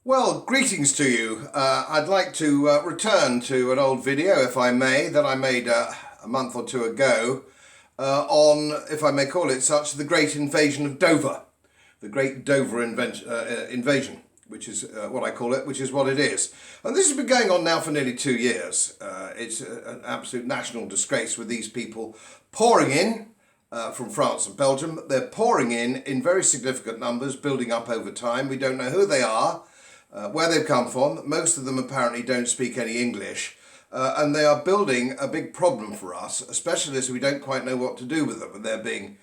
Well, greetings to you. I'd like to return to an old video, if I may, that I made a month or two ago on, if I may call it such, the Great Invasion of Dover. The Great Dover Invasion, which is what I call it, which is what it is. And this has been going on now for nearly 2 years. It's an absolute national disgrace with these people pouring in from France and Belgium. They're pouring in very significant numbers, building up over time. We don't know who they are. Where they've come from. Most of them apparently don't speak any English, and they are building a big problem for us, especially as we don't quite know what to do with them. And they're being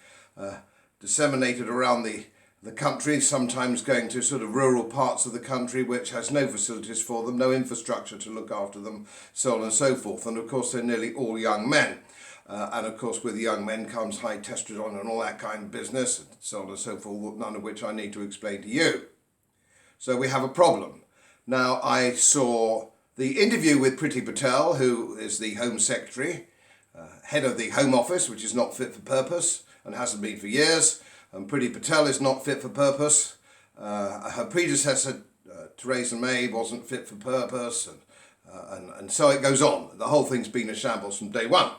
disseminated around the country, sometimes going to sort of rural parts of the country which has no facilities for them, no infrastructure to look after them, so on and so forth. And of course they're nearly all young men. And of course with young men comes high testosterone and all that kind of business, and so on and so forth, none of which I need to explain to you. So we have a problem. Now, I saw the interview with Priti Patel, who is the Home Secretary, head of the Home Office, which is not fit for purpose and hasn't been for years. And Priti Patel is not fit for purpose. Her predecessor, Theresa May, wasn't fit for purpose. And so it goes on. The whole thing's been a shambles from day one.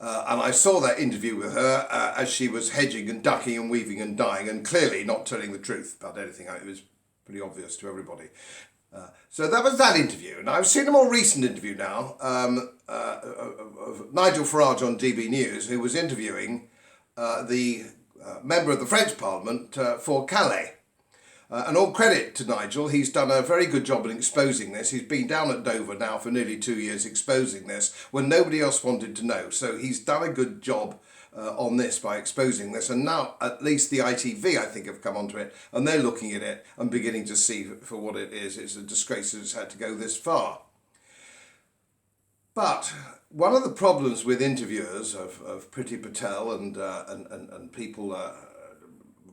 And I saw that interview with her as she was hedging and ducking and weaving and dying and clearly not telling the truth about anything. It was pretty obvious to everybody. So that was that interview. And I've seen a more recent interview now of Nigel Farage on DB News, who was interviewing the member of the French Parliament for Calais. And all credit to Nigel, he's done a very good job in exposing this. He's been down at Dover now for nearly 2 years exposing this when nobody else wanted to know. So he's done a good job on this by exposing this. And now at least the ITV, I think, have come onto it and they're looking at it and beginning to see for what it is. It's a disgrace that it's had to go this far. But one of the problems with interviewers of Priti Patel and people...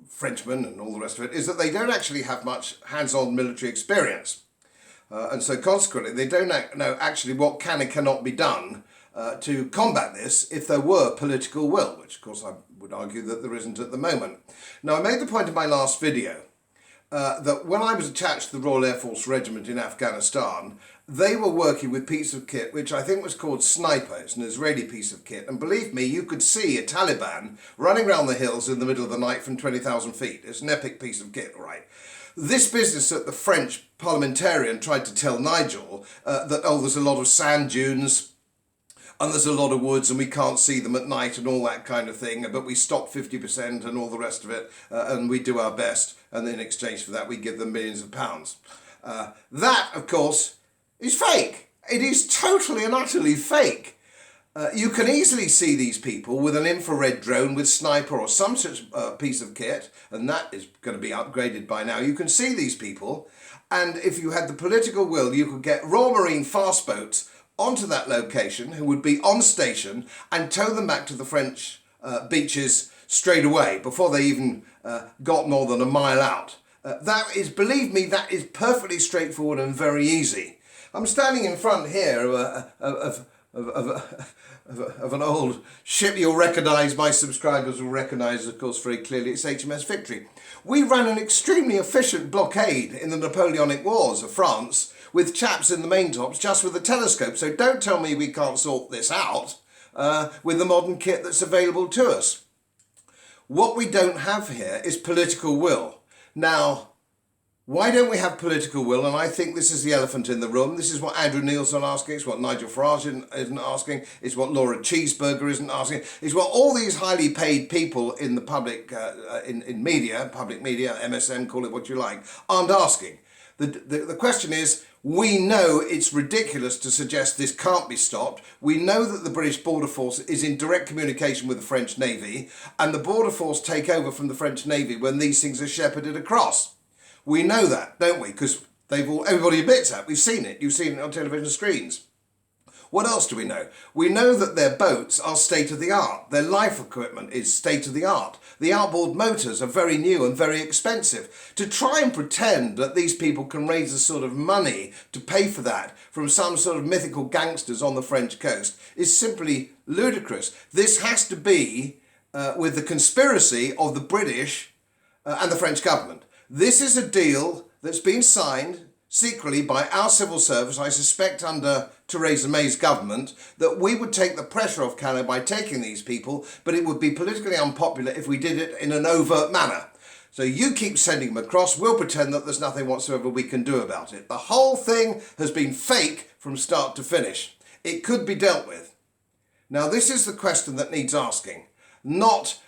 Frenchmen and all the rest of it, is that they don't actually have much hands-on military experience. And so consequently, they don't know actually what can and cannot be done to combat this if there were political will, which of course I would argue that there isn't at the moment. Now, I made the point in my last video that when I was attached to the Royal Air Force Regiment in Afghanistan, they were working with piece of kit which I think was called Sniper. It's an Israeli piece of kit. And believe me, you could see a Taliban running around the hills in the middle of the night from 20,000 feet. It's an epic piece of kit, right? This business that the French parliamentarian tried to tell Nigel that, oh, there's a lot of sand dunes and there's a lot of woods and we can't see them at night and all that kind of thing, but we stop 50% and all the rest of it, and we do our best, and in exchange for that we give them millions of pounds. That, of course, is fake. It is totally and utterly fake. You can easily see these people with an infrared drone with Sniper or some such piece of kit, and that is going to be upgraded by now. You can see these people, and if you had the political will, you could get Royal Marine fast boats onto that location, who would be on station, and tow them back to the French beaches straight away, before they even got more than a mile out. That is, believe me, that is perfectly straightforward and very easy. I'm standing in front here of an old ship you'll recognise, my subscribers will recognise, of course, very clearly. It's HMS Victory. We ran an extremely efficient blockade in the Napoleonic Wars of France with chaps in the main-tops just with a telescope. So don't tell me we can't sort this out with the modern kit that's available to us. What we don't have here is political will. Now, why don't we have political will? And I think this is the elephant in the room. This is what Andrew Neil's not asking. It's what Nigel Farage isn't asking. It's what Laura Cheeseburger isn't asking. It's what all these highly paid people in the public, in media, public media, MSM, call it what you like, aren't asking. The question is, we know it's ridiculous to suggest this can't be stopped. We know that the British Border Force is in direct communication with the French Navy, and the Border Force take over from the French Navy when these things are shepherded across. We know that, don't we? Because everybody admits that. We've seen it. You've seen it on television screens. What else do we know? We know that their boats are state-of-the-art. Their life equipment is state-of-the-art. The outboard motors are very new and very expensive. To try and pretend that these people can raise the sort of money to pay for that from some sort of mythical gangsters on the French coast is simply ludicrous. This has to be with the conspiracy of the British and the French government. This is a deal that's been signed secretly by our civil service, I suspect under Theresa May's government, that we would take the pressure off Canada by taking these people, but it would be politically unpopular if we did it in an overt manner. So you keep sending them across, we'll pretend that there's nothing whatsoever we can do about it. The whole thing has been fake from start to finish. It could be dealt with. Now this is the question that needs asking, not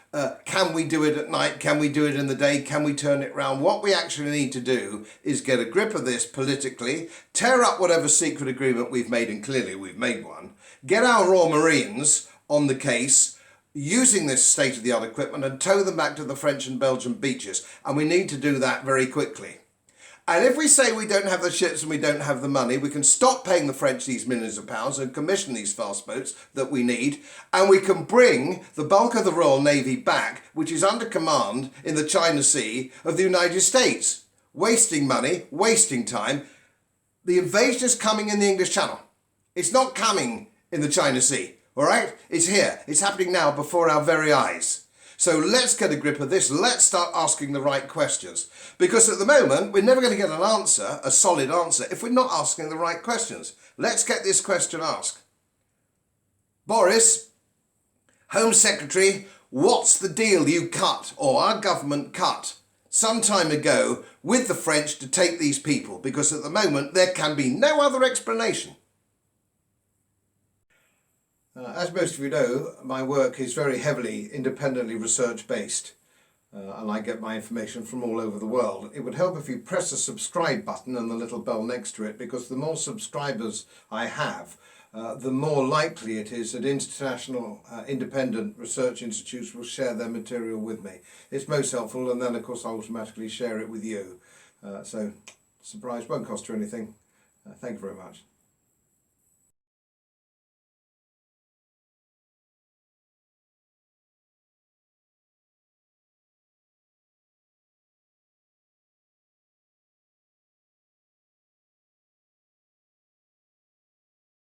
can we do it at night, can we do it in the day, can we turn it round? What we actually need to do is get a grip of this politically, tear up whatever secret agreement we've made, and clearly we've made one, get our Royal Marines on the case, using this state-of-the-art equipment, and tow them back to the French and Belgian beaches. And we need to do that very quickly. And if we say we don't have the ships and we don't have the money, we can stop paying the French these millions of pounds and commission these fast boats that we need, and we can bring the bulk of the Royal Navy back, which is under command in the China Sea of the United States. Wasting money, wasting time. The invasion is coming in the English Channel. It's not coming in the China Sea. All right? It's here. It's happening now before our very eyes. So let's get a grip of this. Let's start asking the right questions. Because at the moment, we're never going to get an answer, a solid answer, if we're not asking the right questions. Let's get this question asked. Boris, Home Secretary, what's the deal you cut, or our government cut, some time ago with the French to take these people? Because at the moment, there can be no other explanation. As most of you know, my work is very heavily independently research based, and I get my information from all over the world. It would help if you press the subscribe button and the little bell next to it, because the more subscribers I have, the more likely it is that international independent research institutes will share their material with me. It's most helpful, and then of course I'll automatically share it with you. So, surprise, won't cost you anything. Thank you very much.